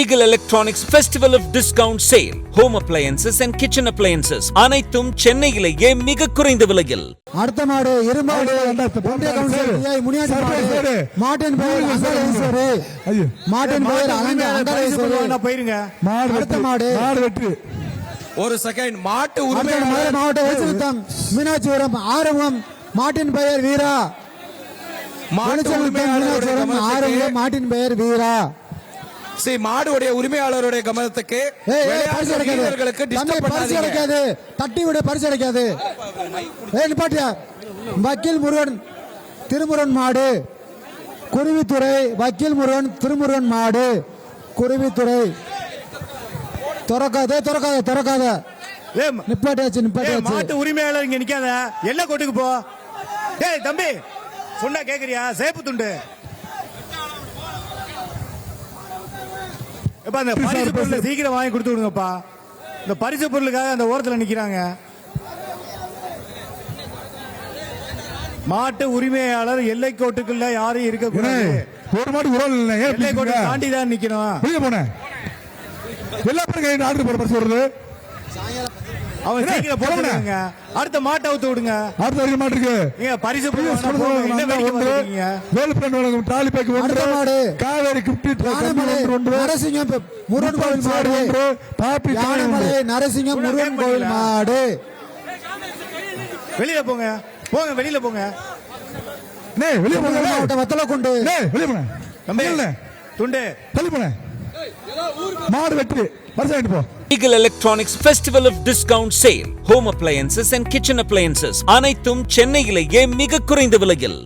Eagle Electronics Festival of Discount Sale. Home appliances and kitchen appliances. அனைத்தும் சென்னையிலேயே மிக குறைந்த விலையில். அடுத்த மாடு இருமாடு ஒன்றிய கவுன்சிலர் முனியாண்டி மாடு மாட்டின் பெயர் அங்கலேஸ்வரி மாட்டின் பெயர் அங்கலேஸ்வரி போயிருங்க. அடுத்த மாடு வெற்றி. ஒரு செகண்ட். மாட்டு உரிமையாளர் மாவட்ட வைத்திருத்தம் மீனாட்சிபுரம் ஆரம்பம் மாட்டின் பெயர் வீரா. ஆரம்பம் மாட்டின் பெயர் வீரா. மாடுடைய உரிமையாளருடைய கவனத்துக்கு தட்டி விட பரிசு அடைக்காது. வக்கீல் முருகன் திருமுருகன் மாடு குருவித்துறை. வக்கீல் முருகன் திருமுருகன் மாடு குருவித்துறை. திறக்காத நிப்பாட்டியாச்சு. மாட்டு உரிமையாளர் இங்க நிக்காத. எல்லா கோட்டுக்கு போ. ஏய் தம்பி சொன்னா கேக்குறியா? சேப்பு துண்டு. அந்த பரிசு பொருளை சீக்கிரம் வாங்கி கொடுத்து விடுங்கப்பா. இந்த பரிசு பொருளுக்காக அந்த ஓரத்துல நிக்கிறாங்க. மாட்டு உரிமையாளர் எல்லை கோட்டுக்குள்ள யாரும் இருக்க கூடாது. ஒரு மாட்டு உறவு இல்லை. எல்லை கோட்டை தாண்டி தான் நிக்கணும். போனேன் எல்லா பேரும் ஆர்டர் போட பரிசு வருது. அவன் சீக்கிரம் போடுங்க. அடுத்த மாட்டை அவுத்து விடுங்க. அடுத்த மாட்டுக்கு பரிசு ட்ராலி பேக் ஒன்று. காவேரி கிப்ட் நரசிங்கம் முருகன் கோவில் மாடு. பாப்பி நரசிங்கம் முருகன் கோவில் மாடு. வெளியில போங்க. வெளியில போங்க. வெளியே போங்க. வத்தல கொண்டு வெளியே போன துண்டு தள்ளி போன மாடு வெற்றி. பரிசு போ. Eagle Electronics Festival of Discount Sale. Home appliances and kitchen appliances. அனைத்தும் சென்னையிலேயே மிக குறைந்த விலையில்.